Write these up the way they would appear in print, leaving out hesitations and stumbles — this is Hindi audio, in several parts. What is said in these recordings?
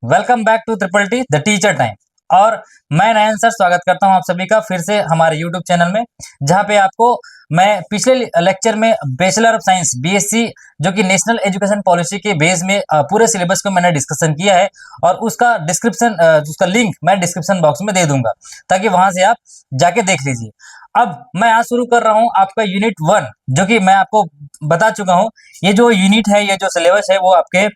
Welcome back to triple T the teacher time. और मैं नयन सर स्वागत करता हूं आप सभी का फिर से हमारे यूट्यूब चैनल में, जहां पे आपको मैं पिछले लेक्चर में बैचलर ऑफ साइंस बीएससी जो कि नेशनल एजुकेशन पॉलिसी के बेस में पूरे सिलेबस को मैंने डिस्कशन किया है और उसका डिस्क्रिप्शन उसका लिंक मैं डिस्क्रिप्शन बॉक्स में दे दूंगा ताकि वहां से आप जाके देख लीजिए। अब मैं आज शुरू कर रहा हूं आपका यूनिट 1, जो कि मैं आपको बता चुका हूं। ये जो यूनिट है, ये जो सिलेबस है, वो आपके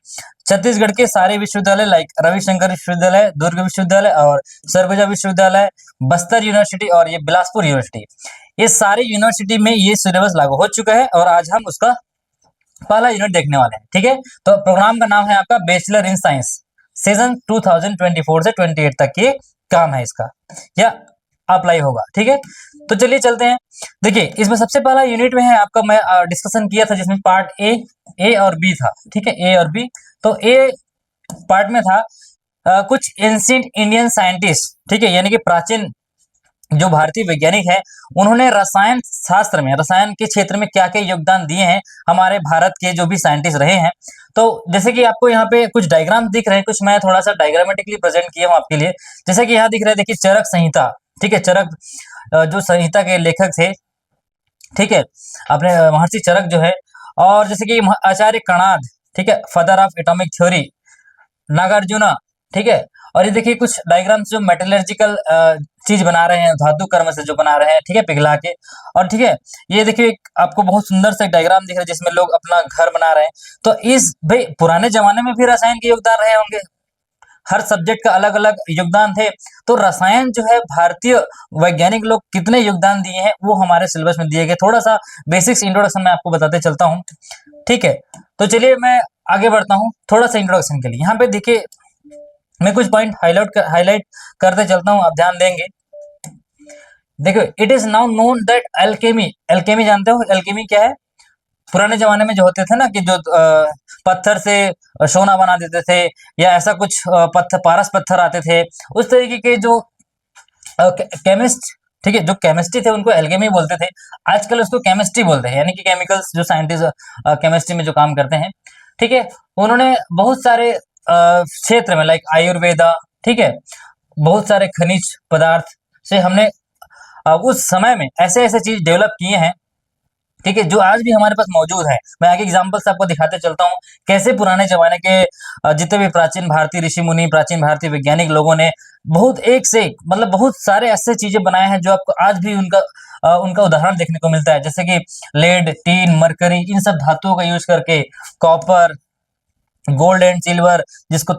छत्तीसगढ़ के सारे विश्वविद्यालय लाइक रविशंकर विश्वविद्यालय, दुर्ग विश्वविद्यालय और सरगुजा विश्वविद्यालय, बस्तर यूनिवर्सिटी और ये बिलासपुर यूनिवर्सिटी, ये सारे यूनिवर्सिटी में ये सिलेबस लागू हो चुका है और आज हम उसका पहला यूनिट देखने वाले हैं। ठीक है, तो प्रोग्राम का नाम है आपका बैचलर इन साइंस, सीजन 2024 से 28 तक ये काम है इसका, या अप्लाई होगा। ठीक है, तो चलिए चलते हैं। देखिए, इसमें सबसे पहला यूनिट में है आपका, मैं डिस्कशन किया था जिसमें पार्ट ए और बी था। ठीक है, ए और बी। तो ए पार्ट में था कुछ एंशिएंट इंडियन साइंटिस्ट, ठीक है, यानी कि प्राचीन जो भारतीय वैज्ञानिक है, उन्होंने रसायन शास्त्र में, रसायन के क्षेत्र में क्या क्या योगदान दिए हैं हमारे भारत के जो भी साइंटिस्ट रहे हैं। तो जैसे कि आपको यहाँ पे कुछ डायग्राम दिख रहे हैं, कुछ मैं थोड़ा सा डायग्रामेटिकली प्रेजेंट किया हूँ आपके लिए। जैसे कि यहाँ दिख रहा है, देखिए, चरक संहिता। ठीक है, चरक जो संहिता के लेखक थे, ठीक है, अपने महर्षि चरक जो है। और जैसे कि आचार्य कणाद, ठीक है, father of atomic theory, Nagarjuna. ठीक है, और ये देखिए कुछ डायग्राम्स जो मेटलर्जिकल चीज बना रहे हैं, धातु कर्म से जो बना रहे हैं, ठीक है, पिघला के। और ठीक है, ये देखिए आपको बहुत सुंदर सा डायग्राम दिख रहा है जिसमें लोग अपना घर बना रहे हैं। तो इस भाई पुराने जमाने में भी रसायन के योगदान रहे होंगे, हर सब्जेक्ट का अलग अलग योगदान थे। तो रसायन जो है, भारतीय वैज्ञानिक लोग कितने योगदान दिए हैं वो हमारे सिलेबस में दिए गए। थोड़ा सा बेसिक्स इंट्रोडक्शन में आपको बताते चलता हूँ। ठीक है, तो चलिए मैं आगे बढ़ता हूँ थोड़ा सा इंट्रोडक्शन के लिए। यहाँ पे देखिए मैं कुछ पॉइंट हाईलाइट करते चलता हूँ, आप ध्यान देंगे। देखो, it is now known that alchemy, alchemy जानते हो एल्केमी क्या है? पुराने जमाने में जो होते थे ना, कि जो पत्थर से सोना बना देते थे, या ऐसा कुछ पत्थर, पारस पत्थर आते थे, उस तरीके के जो केमिस्ट, ठीक है, जो केमिस्ट्री थे उनको एल्केमी बोलते थे। आजकल उसको केमिस्ट्री बोलते हैं, यानी कि केमिकल्स जो साइंटिस्ट केमिस्ट्री में जो काम करते हैं। ठीक है, उन्होंने बहुत सारे क्षेत्र में लाइक आयुर्वेदा, ठीक है, बहुत सारे खनिज पदार्थ से हमने उस समय में ऐसे ऐसे चीज डेवलप किए हैं, ठीक है, जो आज भी हमारे पास मौजूद है। मैं आगे एग्जांपल्स आपको दिखाते चलता हूँ, कैसे पुराने जमाने के जितने भी प्राचीन भारतीय ऋषि मुनि, प्राचीन भारतीय वैज्ञानिक लोगों ने बहुत एक से एक, मतलब बहुत सारे ऐसे चीजें बनाए हैं जो आपको आज भी उनका उदाहरण देखने को मिलता है। जैसे कि लेड, टीन, मरकरी, इन सब धातुओं का यूज करके, कॉपर, गोल्ड एंड सिल्वर, जिसको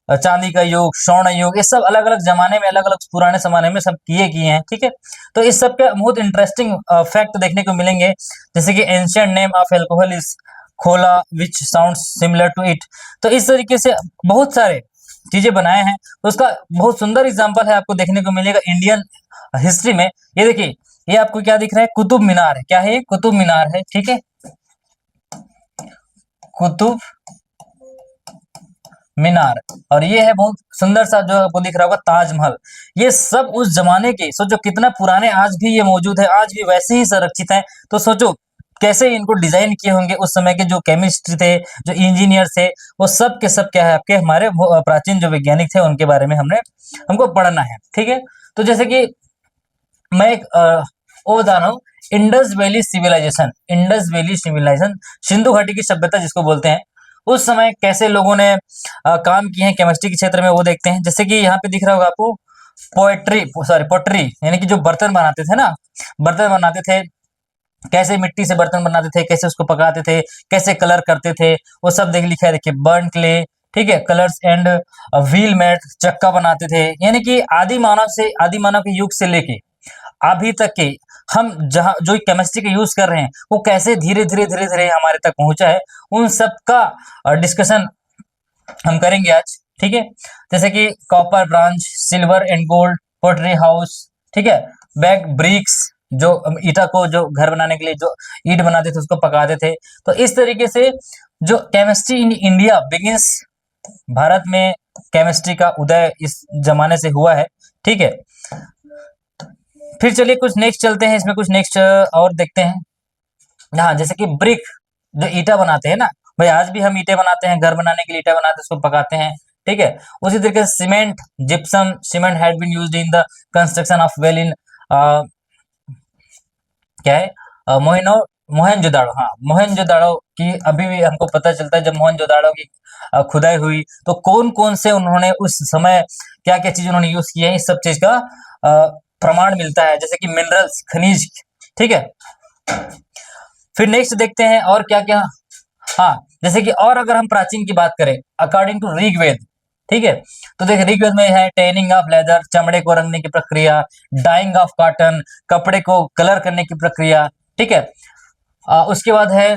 चांदी का युग, स्वर्ण युग, ये सब अलग अलग जमाने में, अलग अलग पुराने जमाने में सब किए हैं। ठीक है, तो इस सब के बहुत इंटरेस्टिंग फैक्ट देखने को मिलेंगे। जैसे कि ancient name of alcohol is खोला which sound similar to it. तो इस तरीके से बहुत सारे चीजें बनाए हैं। तो उसका बहुत सुंदर एग्जाम्पल है, आपको देखने को मिलेगा इंडियन हिस्ट्री में। ये देखिए, ये आपको क्या दिख रहा है? कुतुब मीनार है। क्या है? कुतुब मीनार है। ठीक है, कुतुब मीनार। और ये है बहुत सुंदर सा जो आपको दिख रहा होगा ताजमहल। ये सब उस जमाने के, सोचो कितना पुराने, आज भी ये मौजूद है, आज भी वैसे ही संरक्षित है। तो सोचो कैसे इनको डिजाइन किए होंगे उस समय के जो केमिस्ट थे, जो इंजीनियर थे, वो सब के सब क्या है आपके हमारे प्राचीन जो वैज्ञानिक थे उनके बारे में हमको पढ़ना है। ठीक है, तो जैसे कि मैं एक वो बता रहा हूँ, Indus valley civilization, Indus valley civilization, Sindhu घाटी की सभ्यता जिसको बोलते हैं, उस समय कैसे लोगों ने काम किए हैं केमिस्ट्री के क्षेत्र में, वो देखते हैं। जैसे कि यहाँ पे दिख रहा होगा आपको पोट्री, यानी कि जो बर्तन बनाते थे ना, बर्तन बनाते थे, कैसे मिट्टी से बर्तन बनाते थे, कैसे उसको पकाते थे, कैसे कलर करते थे, वो सब देख लिखा है। देखिए, बर्न क्ले, ठीक है, कलर्स एंड व्हील मैट, चक्का बनाते थे। यानी कि आदि मानव के युग से लेके अभी तक के हम जहां जो केमिस्ट्री का यूज कर रहे हैं, वो कैसे धीरे धीरे हमारे तक पहुंचा है, उन सब का डिस्कशन हम करेंगे आज। ठीक है, जैसे कि copper branch, silver and gold, pottery house, ठीक है, बैग ब्रिक्स, जो ईटा को जो घर बनाने के लिए जो ईट बनाते थे उसको पकाते थे। तो इस तरीके से जो chemistry in India begins, Bharat में केमिस्ट्री का उदय इस जमाने से हुआ है। ठीक है, फिर चलिए कुछ नेक्स्ट चलते हैं, इसमें कुछ नेक्स्ट और देखते हैं। हाँ, जैसे कि ब्रिक, जो ईटा बनाते हैं ना भाई, आज भी हम ईटे बनाते हैं, घर बनाने के लिए ईटा बनाते हैं, उसको पकाते हैं। ठीक है। उसी तरीके से cement, gypsum cement had been used in the construction of well in क्या है मोहनजोदाड़ो। हाँ, मोहनजोदाड़ो की अभी भी हमको पता चलता है, जब मोहनजोदाड़ो की खुदाई हुई तो कौन कौन से उन्होंने उस समय क्या क्या चीज उन्होंने यूज किया है, इस सब चीज का प्रमाण मिलता है, जैसे कि मिनरल्स, खनिज, ठीक है। फिर नेक्स्ट देखते हैं और क्या क्या। हाँ, जैसे कि और अगर हम प्राचीन की बात करें अकॉर्डिंग टू ऋग्वेद, ठीक है, तो देखिए ऋग्वेद में है टैनिंग ऑफ लेदर, चमड़े को रंगने की प्रक्रिया, डाइंग ऑफ कॉटन, कपड़े को कलर करने की प्रक्रिया, ठीक है। उसके बाद है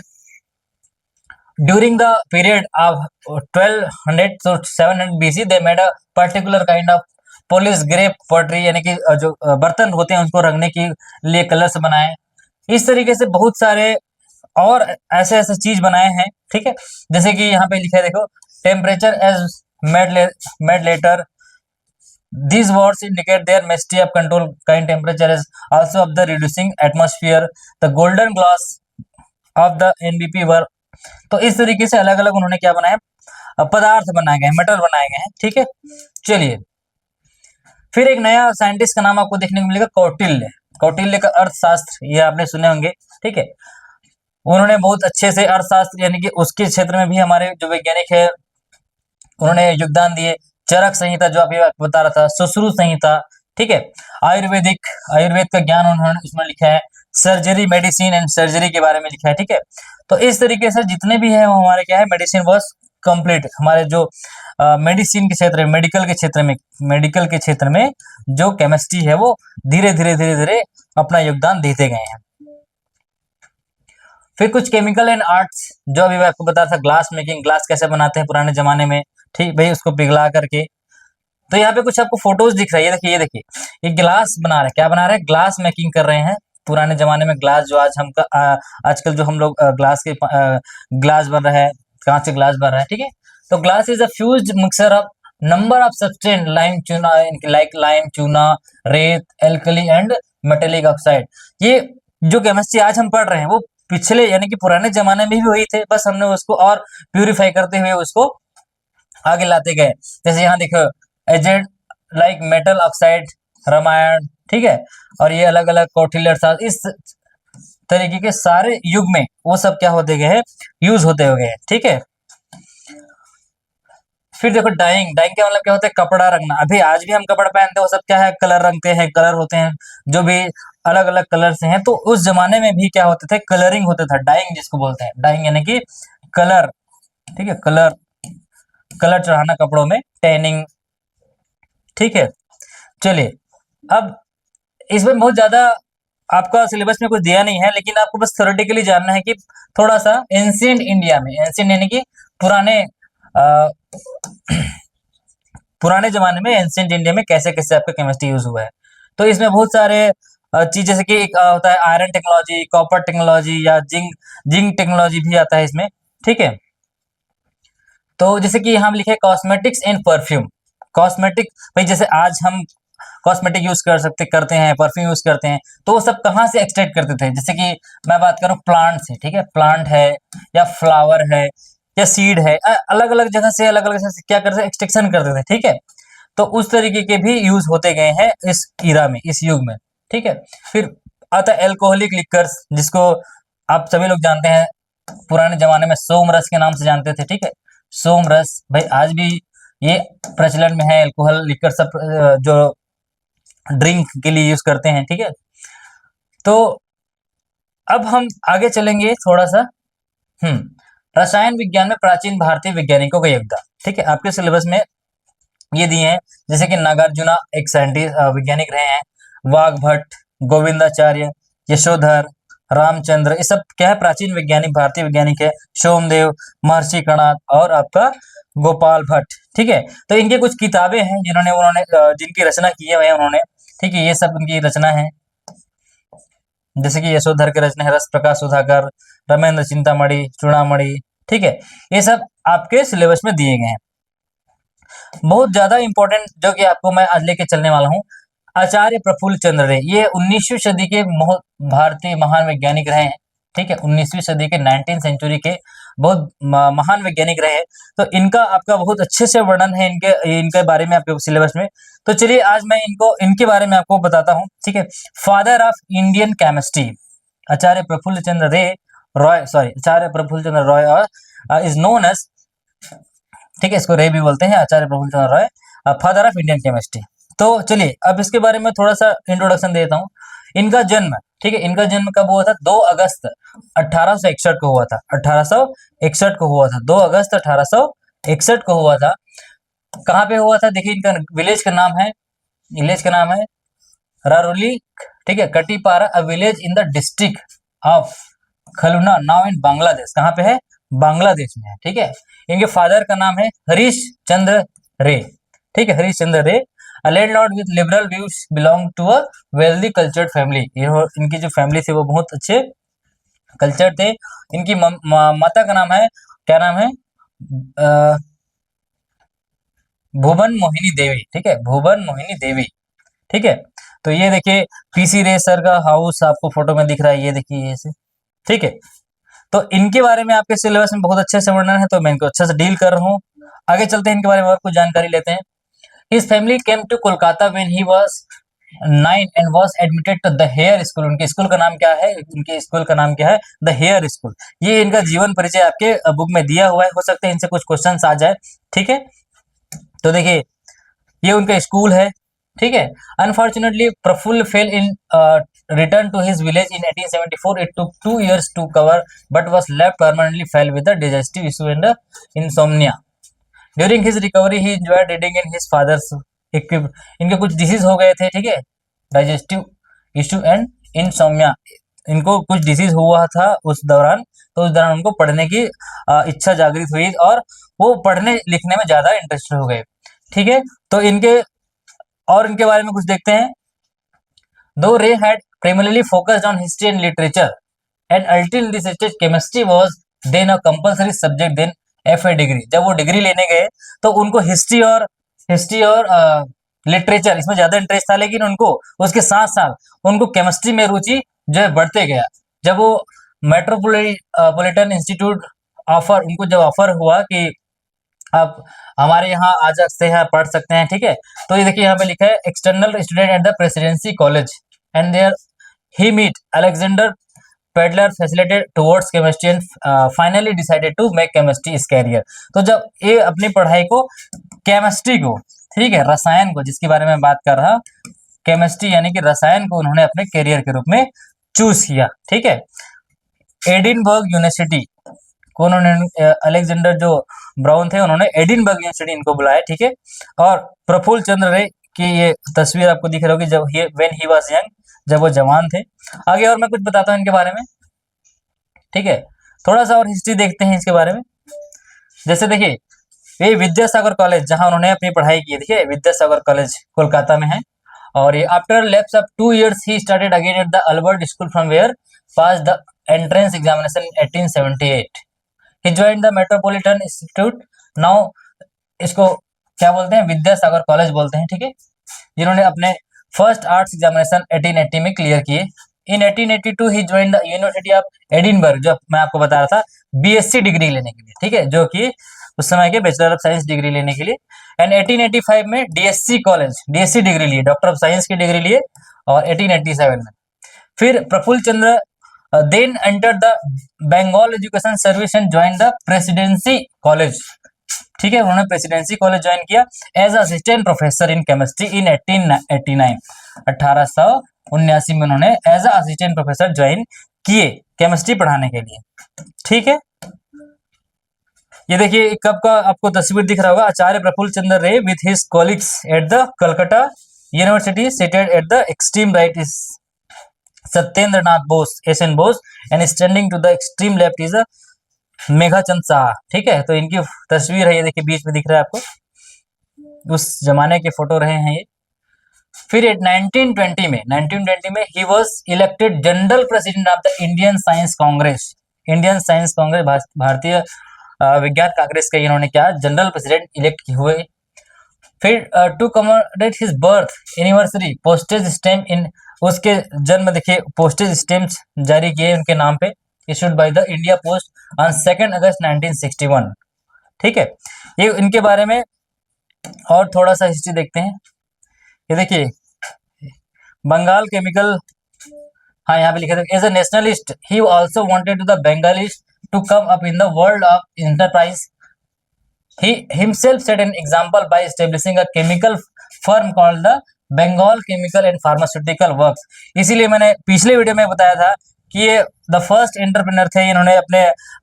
during the period of 1200 to 700 BC they made a particular kind of polish grey pottery, यानी कि जो बर्तन होते हैं उनको रंगने के लिए कलर्स बनाए। इस तरीके से बहुत सारे और ऐसे ऐसे चीज बनाए हैं, ठीक है। जैसे कि यहाँ पे लिखा है देखो, temperature as made letter, these words indicate their mastery of control kind temperature is also of the reducing atmosphere, the golden glass of the NBP were। तो इस तरीके से अलग अलग उन्होंने क्या बनाया, पदार्थ बनाए गए, मेटल बनाए गए हैं, ठीक है। चलिए, फिर एक नया साइंटिस्ट का नाम आपको देखने को मिलेगा, कौटिल्य। कौटिल्य का अर्थशास्त्र ये आपने सुने होंगे, ठीक है। उन्होंने बहुत अच्छे से अर्थशास्त्र यानी कि उसके क्षेत्र में भी हमारे जो वैज्ञानिक है उन्होंने योगदान दिए। चरक संहिता जो अभी बता रहा था, सुश्रुत संहिता, ठीक है। आयुर्वेद का ज्ञान उन्होंने उसमें लिखा है। सर्जरी, मेडिसिन एंड सर्जरी के बारे में लिखा है, ठीक है। तो इस तरीके से जितने भी है वो हमारे क्या है, मेडिसिन वॉज कंप्लीट। हमारे जो मेडिसिन के क्षेत्र में, मेडिकल के क्षेत्र में जो केमिस्ट्री है वो धीरे धीरे अपना योगदान देते गए हैं। फिर कुछ केमिकल एंड आर्ट्स जो अभी मैं आपको बता था, ग्लास मेकिंग, ग्लास कैसे बनाते हैं पुराने जमाने में, ठीक भाई, उसको पिघला करके। तो यहाँ पे कुछ आपको फोटोज दिख रही है, देखिए ये देखिए, ये ग्लास बना रहे हैं, क्या बना रहे हैं, ग्लास मेकिंग कर रहे हैं। पुराने जमाने में ग्लास जो आज हम आजकल जो हम लोग ग्लास बन रहा है, कांच के ग्लास बन रहा है, ठीक है। तो glass is a fused mixture of number of substance lime चूना, लाइक लाइम, चूना, रेत, एल्कली एंड मेटेलिक ऑक्साइड। ये जो केमिस्ट्री आज हम पढ़ रहे हैं वो पिछले यानी कि पुराने जमाने में भी वही थे, बस हमने उसको और प्यूरिफाई करते हुए उसको आगे लाते गए। जैसे यहाँ देखो, aged like metal oxide, Ramayana, ठीक है। और ये अलग अलग कौटिल्य, इस तरीके के सारे युग में वो सब क्या होते गए हैं, यूज होते हो गए, ठीक है। फिर देखो डाइंग, डाइंग का मतलब क्या होता है, कपड़ा रंगना। अभी आज भी हम कपड़ा पहनते हैं, वो सब क्या है, कलर रंगते हैं, कलर होते हैं जो भी अलग अलग कलर से हैं। तो उस जमाने में भी क्या होते थे, कलरिंग होता था, डाइंग जिसको बोलते हैं, डाइंग यानी कि कलर, ठीक है, कलर चढ़ाना कपड़ों में, टैनिंग, ठीक है। चलिए, अब इसमें बहुत ज्यादा आपका सिलेबस में कुछ दिया नहीं है, लेकिन आपको बस थ्योरेटिकली जानना है कि थोड़ा सा एंशिएंट इंडिया में, एंशिएंट यानी कि पुराने जमाने में एंशिएंट इंडिया में कैसे कैसे आपका केमिस्ट्री यूज हुआ है। तो इसमें बहुत सारे चीज, जैसे कि एक होता है आयरन टेक्नोलॉजी, कॉपर टेक्नोलॉजी या जिंक टेक्नोलॉजी भी आता है इसमें, ठीक है। तो जैसे कि यहाँ लिखे कॉस्मेटिक्स एंड परफ्यूम। कॉस्मेटिक भाई, जैसे आज हम कॉस्मेटिक यूज करते हैं, परफ्यूम यूज करते हैं, तो वो सब कहाँ से एक्सट्रैक्ट करते थे। जैसे कि मैं बात करूँ प्लांट से, ठीक है, प्लांट है या फ्लावर है या सीड है, अलग अलग जगह से क्या करते थे, एक्सट्रैक्शन करते थे, ठीक है। तो उस तरीके के भी यूज होते गए हैं इस ईरा में, इस युग में, ठीक है। फिर आता है एल्कोहलिक लिक्वर्स, जिसको आप सभी लोग जानते हैं, पुराने जमाने में सोमरस के नाम से जानते थे, ठीक है। सोमरस भाई आज भी ये प्रचलन में है, अल्कोहल लिक्वर सब जो ड्रिंक के लिए यूज करते हैं, ठीक है। तो अब हम आगे चलेंगे थोड़ा सा। रसायन विज्ञान में प्राचीन भारतीय वैज्ञानिकों का योगदान, ठीक है। आपके सिलेबस में ये दिए हैं, जैसे कि नागार्जुना एक साइंटिस्ट वैज्ञानिक रहे हैं, वाघभट्ट, गोविंदाचार्य, यशोधर, रामचंद्र, ये सब क्या है, प्राचीन वैज्ञानिक, भारतीय वैज्ञानिक है। सोमदेव, महर्षि कणाद और आपका गोपाल भट्ट, ठीक है। तो इनके कुछ किताबें हैं उन्होंने जिनकी रचना की है उन्होंने, ठीक है, ये सब उनकी रचना है। जैसे कि यशोधर की रचना है रस प्रकाश सुधाकर, रमेंद्र चिंतामणि, चूड़ामणि, ठीक है। ये सब आपके सिलेबस में दिए गए हैं। बहुत ज्यादा इंपॉर्टेंट जो कि आपको मैं आज लेके चलने वाला हूँ, आचार्य प्रफुल्ल चंद्र रे, ये 19वीं सदी के भारतीय महान वैज्ञानिक रहे हैं, ठीक है। 19वीं सदी के 19th सेंचुरी के बहुत महान वैज्ञानिक रहे। तो इनका आपका बहुत अच्छे से वर्णन है इनके बारे में आपके सिलेबस में। तो चलिए आज मैं इनके बारे में आपको बताता हूँ, ठीक है। Father of Indian chemistry Acharya Prafulla Chandra Roy, Acharya Prafulla Chandra Roy is known as, ठीक है, इसको रे भी बोलते हैं, Acharya Prafulla Chandra Roy, father of Indian chemistry. तो चलिए अब इसके बारे में थोड़ा सा इंट्रोडक्शन देता हूँ। इनका जन्म, ठीक है, इनका जन्म कब हुआ था? 2 अगस्त 1861 को हुआ था। 1861 को हुआ था, 2 अगस्त 1861 को हुआ था। कहाँ पे हुआ था? देखिए इनका विलेज का नाम है रारोली, ठीक है, Katipara, a village in the district of Khulna, now in Bangladesh. कहाँ पे है? बांग्लादेश में है, ठीक है। इनके फादर का नाम है हरीश चंद्र रे, ठीक है, हरीश चंद्र रे, a landlord with liberal views, belong to a wealthy cultured family। इनकी जो फैमिली थी वो बहुत अच्छे कल्चर थे। इनकी माता का नाम है, क्या नाम है? भुवन मोहिनी देवी, ठीक है, भुवन मोहिनी देवी, ठीक है। तो ये देखिए पीसी रे सर का हाउस आपको फोटो में दिख रहा है, ये देखिए ऐसे, ठीक है। तो इनके बारे में आपके सिलेबस में बहुत अच्छे से वर्णन है, तो मैं इनको अच्छे से डील कर रहा हूँ। आगे चलते हैं, इनके बारे में और कुछ जानकारी लेते हैं। His family came to Kolkata when he was 9 and was admitted to the Hare School। उनके स्कूल का नाम क्या है? उनके स्कूल का नाम क्या है? The Hare school. ये इनका जीवन परिचय आपके बुक में दिया हुआ है, हो सकता है इनसे कुछ क्वेश्चंस आ जाए, ठीक है। तो देखिए ये उनका स्कूल है, ठीक है। Unfortunately Prafulla fell in return to his village in 1874। It took 2 years to cover but was left permanently fell with a digestive issue and insomnia। During his recovery he enjoyed reading in his father's इनके कुछ डिसीज हो गए थे, ठीक है, डाइजेस्टिव इशू एंड इनसोम्निया, इनको कुछ डिसीज हुआ था उस दौरान। तो उस दौरान उनको पढ़ने की इच्छा जागृत हुई और वो पढ़ने लिखने में ज्यादा इंटरेस्ट हो गए, ठीक है। तो इनके बारे में कुछ देखते हैं। दो रे had primarily focused on history and literature and until this stage chemistry was then a compulsory subject then FA degree. जब वो डिग्री लेने गए तो उनको हिस्ट्री और लिटरेचर इसमें ज्यादा इंटरेस्ट था, लेकिन उनको उसके साथ साथ उनको केमिस्ट्री में रुचि जो है बढ़ते गया। जब वो मेट्रोपॉलिटन इंस्टीट्यूट उनको जब ऑफर हुआ कि आप हमारे यहाँ आ सकते हैं, पढ़ सकते हैं, ठीक है। तो ये देखिए यहाँ पे लिखा है external student at the presidency College and there he meet Alexander Pedler facilitated towards chemistry and finally decided to make chemistry is career. तो जब ये अपनी पढ़ाई को केमिस्ट्री को, ठीक है, रसायन को, जिसके बारे में बात कर रहा, केमिस्ट्री यानी कि रसायन को उन्होंने अपने कैरियर के रूप में चूज किया, ठीक है। एडिनबर्ग यूनिवर्सिटी को उन्होंने अलेक्जेंडर जो ब्राउन थे उन्होंने एडिनबर्ग यूनिवर्सिटी इनको बुलाया, ठीक है। और प्रफुल्ल चंद्र रे की ये तस्वीर आपको दिख रही होगी जब व्हेन ही वाज यंग, जब वो जवान थे। आगे और मैं कुछ बताता हूँ इनके बारे में, ठीक है। थोड़ा सा और हिस्ट्री देखते हैं इसके बारे में। जैसे देखिए ये विद्यासागर कॉलेज जहां उन्होंने अपनी पढ़ाई की, देखिए विद्यासागर कॉलेज कोलकाता में है। और ये after lapse of 2 years he started again at the Albert school from where pass the entrance examination in 1878। He joined the metropolitan institute, now इसको क्या बोलते हैं? विद्यासागर कॉलेज बोलते हैं, ठीक है। जिन्होंने अपने फर्स्ट आर्ट्स एग्जामिनेशन 1880 में क्लियर किए। इन 1882 ही join the university of Edinburgh, जो मैं आपको बता रहा था, बीएससी डिग्री लेने के लिए, ठीक है, जो कि उस समय के बैचलर ऑफ साइंस डिग्री लेने के लिए। एंड 1885 में डीएससी कॉलेज, डीएससी डिग्री लिए, डॉक्टर ऑफ साइंस की डिग्री लिए। और 1887 में फिर Prafulla Chandra then enter the Bengal education service and join the presidency college, ठीक है। उन्होंने प्रेसिडेंसी कॉलेज ज्वाइन किया as assistant professor in chemistry in 1889। 1879 में उन्होंने एज असिस्टेंट प्रोफेसर ज्वाइन किए केमिस्ट्री पढ़ाने के लिए, ठीक है। ये देखिए कब का आपको तस्वीर दिख रहा होगा, आचार्य Prafulla Chandra Ray with his colleagues at the Calcutta university seated at the extreme right is Satyendra Nath Bose, S N Bose, and standing to the extreme left is मेघाचंद शाह, ठीक है। तो इनकी तस्वीर है, ये देखिए बीच में दिख रहा है आपको, उस जमाने के फोटो रहे हैं ये। फिर 1920 में he was elected general president of the Indian science Congress. Indian science Congress, भारतीय विज्ञान कांग्रेस का इन्होंने क्या जनरल प्रेसिडेंट इलेक्ट हुए। फिर to commemorate his birth anniversary postage stamp in, उसके जन्म देखिए पोस्टेज स्टैम्प जारी किए उनके नाम पे, issued by the India Post on 2 अगस्त 1961। ठीक है, ये इनके बारे में और थोड़ा सा हिस्ट्री देखते हैं। ये देखिए, बंगाल केमिकल, हाँ यहाँ पे लिखा था, as a nationalist he also wanted to the Bengalis to come up in the world of enterprise. He himself set an example by establishing a chemical firm called the Bengal Chemical and Pharmaceutical Works। इसीलिए मैंने पिछले वीडियो में बताया था कि ये द फर्स्ट एंटरप्रेन्योर थे, इन्होंने अपने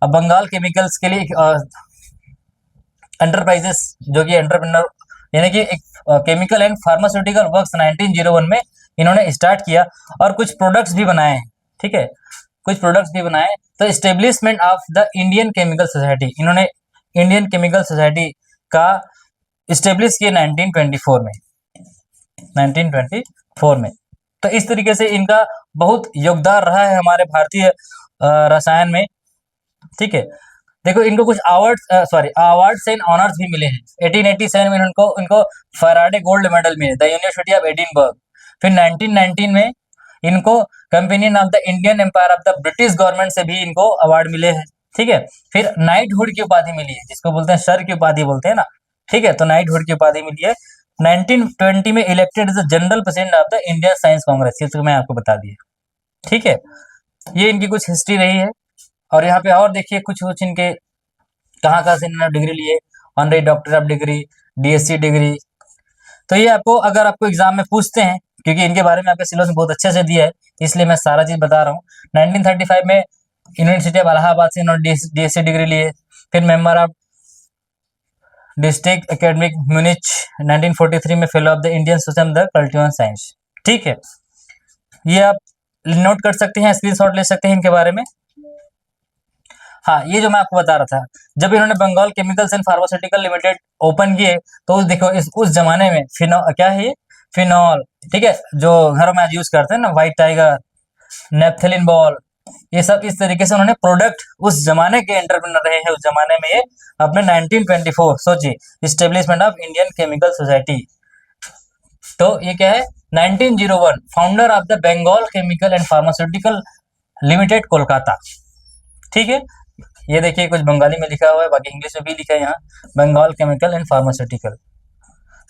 बंगाल केमिकल्स के लिए एंटरप्राइजेस, जो कि एंटरप्रेन्योर यानी कि एक केमिकल एंड फार्मास्यूटिकल वर्क्स 1901 में इन्होंने स्टार्ट किया और कुछ प्रोडक्ट्स भी बनाए हैं। ठीक है, कुछ प्रोडक्ट्स भी बनाए। तो establishment of the Indian chemical society, इन्होंने इंडियन केमिकल सोसाइटी का इस्टेब्लिश किया 1924 में, 1924 में। तो इस तरीके से इनका बहुत योगदान रहा है हमारे भारतीय रसायन में। ठीक है, देखो इनको कुछ अवार्ड्स एंड ऑनर्स भी मिले हैं। 1887 में इनको फैराडे गोल्ड मेडल मिले द यूनिवर्सिटी ऑफ एडिनबर्ग। फिर 1919 में इनको companion of the Indian empire of the British government से भी इनको अवार्ड मिले हैं। ठीक है, फिर नाइटहुड की उपाधि मिली है, जिसको बोलते हैं सर की उपाधि बोलते हैं ना। ठीक है, तो नाइटहुड की उपाधि मिली है। 1920 में elected as general president of the Indian science congress, ये तो मैं आपको बता दिया। ठीक है, ये इनकी कुछ हिस्ट्री रही है। और यहाँ पे और देखिए कुछ इनके कहाँ से इन्होंने डिग्री लिए, honorary doctor of degree, DSc degree. तो ये आपको अगर आपको एग्जाम में पूछते हैं, क्योंकि इनके बारे में आपके सिलेबस में बहुत अच्छे से दिया है, इसलिए मैं सारा चीज बता रहा हूँ। 1935 में यूनिवर्सिटी ऑफ इलाहाबाद से इन्होंने डीएससी डिग्री लिए। फिर member of district academic Munich, 1943 में fellow of the Indian society of the cultural science. ठीक है, ये आप नोट कर सकते हैं, स्क्रीनशॉट ले सकते हैं इनके बारे में। हाँ, ये जो मैं आपको बता रहा था, जब इन्होंने Bengal chemicals and pharmaceutical limited open किए, तो देखो उस जमाने में क्या है ये फिनॉल, ठीक है, जो घरों में आज यूज करते हैं ना, व्हाइट टाइगर, नेपथलीन बॉल, ये सब इस तरीके से उन्होंने प्रोडक्ट, उस जमाने के एंटरप्रेन्योर रहे हैं उस जमाने में। ये अपने 1924 सोचिए, establishment of Indian chemical society. तो ये क्या है, 1901 founder of the Bengal chemical and pharmaceutical limited Kolkata. ठीक है, ये देखिए कुछ बंगाली में लिखा हुआ है, बाकी इंग्लिश में भी लिखा है यहाँ, बंगाल केमिकल एंड फार्मास्यूटिकल।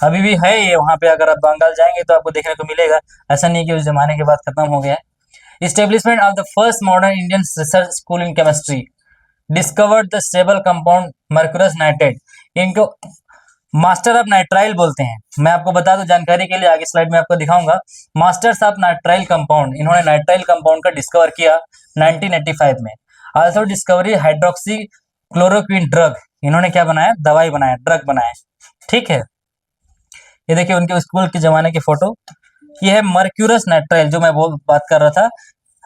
अभी भी है ये वहां पे, अगर आप बंगाल जाएंगे तो आपको देखने को मिलेगा, ऐसा नहीं कि उस जमाने के बाद खत्म हो गया है। Establishment of the first modern Indian research school in chemistry, discovered the stable compound mercurous nitrate। इनको मास्टर ऑफ नाइट्राइल बोलते हैं। मैं आपको बता दूं जानकारी के लिए, आगे स्लाइड में आपको दिखाऊंगा। मास्टर्स ऑफ नाइट्राइल कंपाउंड, इन्होंने नाइट्राइल कंपाउंड का डिस्कवर किया 1985 में। Also discovery hydroxy chloroquine drug, इन्होंने क्या बनाया, दवाई बनाया, ड्रग बनाया। ठीक है, ये देखिए उनके स्कूल के जमाने की फोटो। ये है मर्क्यूरस नाइट्राइल, जो मैं बात कर रहा था।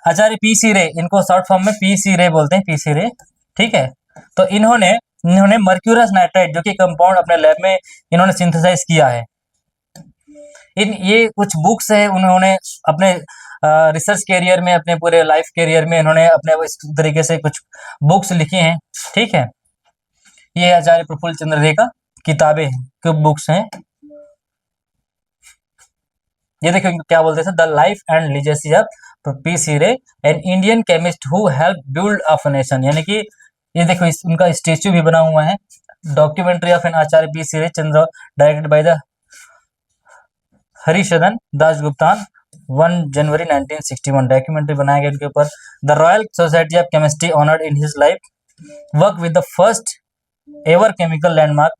आचार्य पीसी रे, इनको शॉर्ट फॉर्म में पीसी रे बोलते हैं, पीसी रे। ठीक है, तो इन्होंने मर्क्यूरस नाइट्राइड जो कि कंपाउंड अपने लैब में इन्होंने सिंथेसाइज किया है। ये कुछ बुक्स है, उन्होंने अपने रिसर्च कैरियर में, अपने पूरे लाइफ कैरियर में इन्होंने अपने इस तरीके से कुछ बुक्स लिखी हैं। ठीक है, ये आचार्य प्रफुल्ल चंद्र रे का किताबें के बुक्स हैं। ये देखिए क्या बोलते हैं, the life and legacy of P C. Ray, an Indian chemist who help build of nation. यानी कि ये देखो उनका स्टेच्यू भी बना हुआ है, documentary of an Acharya P C. Ray Chandra, directed by the Harisadhan Dasgupta, 1 January 1961। Documentary बनाया गया उनके ऊपर। The royal society of chemistry honoured in his life, work with the first ever chemical landmark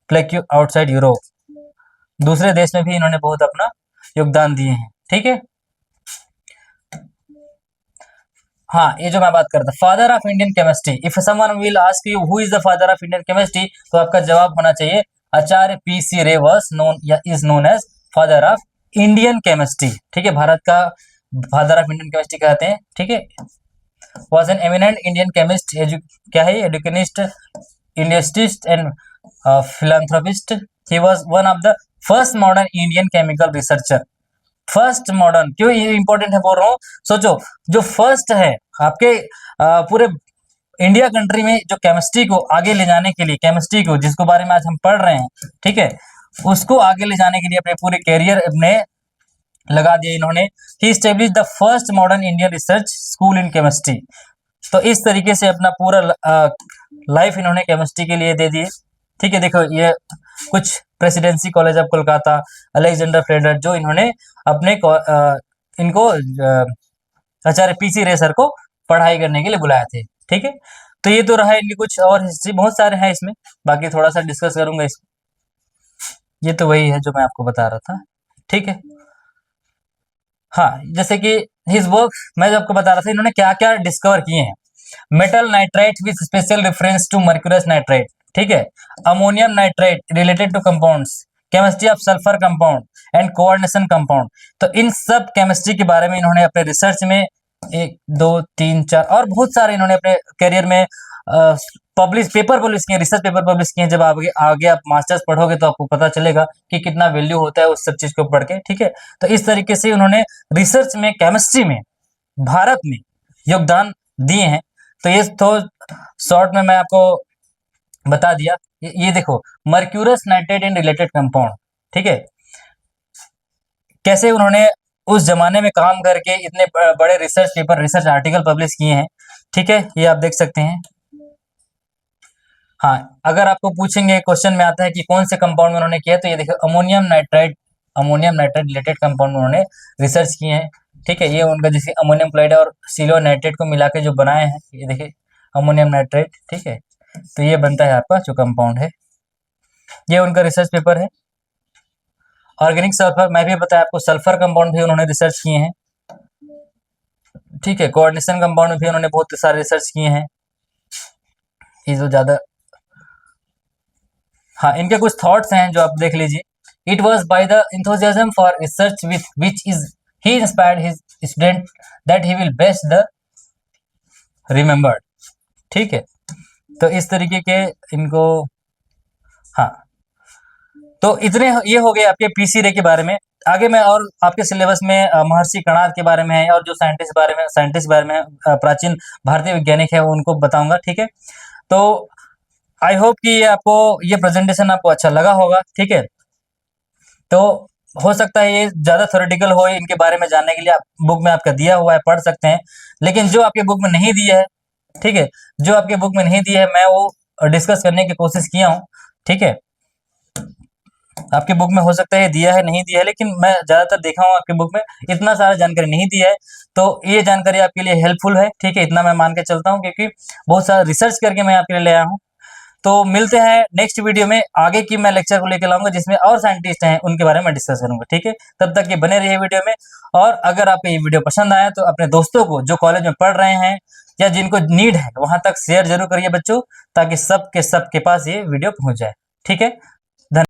plaque outside Europe. दूसरे देश में भी इन्होंने बहुत अपना योगदान दिए हैं। ठीक है, हाँ, ये जो मैं बात करता, father of Indian chemistry. If someone will ask you who is the father of Indian chemistry, तो आपका जवाब होना चाहिए Acharya P C. Ray was known या is known as father of Indian chemistry. ठीक है, भारत का फादर ऑफ इंडियन केमिस्ट्री कहते हैं। ठीक है, was an eminent Indian chemist, क्या है, educationist, industrialist and philanthropist. He was one of the first modern Indian chemical researcher. First modern क्यों ये इंपॉर्टेंट है बोल रहा हूँ, सोचो जो फर्स्ट है आपके पूरे इंडिया कंट्री में, जो केमिस्ट्री को आगे ले जाने के लिए, केमिस्ट्री को जिसको बारे में आज हम पढ़ रहे हैं, ठीक है, उसको आगे ले जाने के लिए अपने पूरे कैरियर अपने लगा दिया इन्होंने। ही established the first modern Indian research school in chemistry. तो इस तरीके से अपना पूरा लाइफ इन्होंने केमिस्ट्री के लिए दे दिए। ठीक है, देखो ये कुछ presidency college of Kolkata, Alexander Pedler, जो इन्होंने अपने इनको आचार्य पीसी रे सर को पढ़ाई करने के लिए बुलाए थे। ठीक है, तो ये तो रहा इनकी कुछ, और हिस्ट्री बहुत सारे हैं इसमें, बाकी थोड़ा सा डिस्कस करूंगा इसमें। ये तो वही है जो मैं आपको बता रहा था। ठीक है, हाँ, जैसे कि हिज वर्क मैं जो आपको बता रहा था, इन्होंने क्या क्या डिस्कवर किए हैं। Metal nitrite with special reference to mercurous nitrite, ठीक है, ammonium nitrite related to compounds, chemistry of sulphur compound and coordination compound. तो इन सब केमिस्ट्री के बारे में इन्होंने अपने रिसर्च में 1 2 3 4 और बहुत सारे इन्होंने अपने करियर में पेपर पब्लिश किए, रिसर्च पेपर पब्लिश किए। जब आगे आगे आप मास्टर्स पढ़ोगे तो आपको पता चलेगा कि कितना वैल्यू होता है उस सब चीज को पढ़ के। ठीक है, तो इस तरीके से उन्होंने रिसर्च में, केमिस्ट्री में भारत में योगदान दिए हैं। तो ये तो शॉर्ट में मैं आपको बता दिया। ये देखो, mercurous nitrate and related compound, ठीक है, कैसे उन्होंने उस जमाने में काम करके इतने बड़े research paper, research article publish किए हैं। ठीक है, ये आप देख सकते हैं। हाँ, अगर आपको पूछेंगे, क्वेश्चन में आता है कि कौन से कंपाउंड में उन्होंने किया, तो ये देखो अमोनियम नाइट्राइट रिलेटेड कंपाउंड उन्होंने रिसर्च किए हैं। ठीक है, ये उनका जैसे अमोनियम क्लोराइड और सिल्वर नाइट्रेट को मिला के जो बनाए हैं, ये देखिए अमोनियम नाइट्रेट। ठीक है, तो ये बनता है आपका जो कंपाउंड है, ये उनका रिसर्च पेपर है। ऑर्गेनिक सल्फर, मैं भी बताया आपको, सल्फर कंपाउंड भी उन्होंने रिसर्च किए हैं। ठीक है, कोऑर्डिनेशन कंपाउंड भी उन्होंने बहुत सारे रिसर्च किए हैं। ये जो ज्यादा, हाँ, इनके कुछ थॉट्स हैं जो आप देख लीजिए। It was by the enthusiasm for research with which is he inspired his student that he will best the remembered. ठीक है, तो इस तरीके के इनको, हाँ, तो इतने ये हो गए आपके पीसी रे के बारे में। आगे मैं और आपके सिलेबस में महर्षि कणाद के बारे में है, और जो साइंटिस्ट बारे में प्राचीन भारतीय वैज्ञानिक है उनको बताऊंगा। ठीक है, तो आई होप कि ये आपको, ये प्रेजेंटेशन आपको अच्छा लगा होगा। ठीक है, तो हो सकता है ये ज्यादा थ्योरेटिकल हो, इनके बारे में जानने के लिए आप बुक में आपका दिया हुआ है, पढ़ सकते हैं। लेकिन जो आपके बुक में नहीं दिया है, ठीक है, जो आपके बुक में नहीं दिया है, मैं वो डिस्कस करने की कोशिश किया हूँ। ठीक है, आपके बुक में हो सकता है दिया है, नहीं दिया है, लेकिन मैं ज्यादातर देखा हूँ आपके बुक में इतना सारा जानकारी नहीं दिया है, तो ये जानकारी आपके लिए हेल्पफुल है। ठीक है, इतना मैं मान के चलता हूँ, क्योंकि बहुत सारा रिसर्च करके मैं आपके लिए ले आया हूँ। तो मिलते हैं नेक्स्ट वीडियो में, आगे की मैं लेक्चर को लेकर लाऊंगा जिसमें और साइंटिस्ट हैं उनके बारे में डिस्कस करूंगा। ठीक है, तब तक ये बने रहिए वीडियो में। और अगर आपको ये वीडियो पसंद आया तो अपने दोस्तों को, जो कॉलेज में पढ़ रहे हैं या जिनको नीड है, वहां तक शेयर जरूर करिए बच्चों, ताकि सबके पास ये वीडियो पहुंच जाए। ठीक है,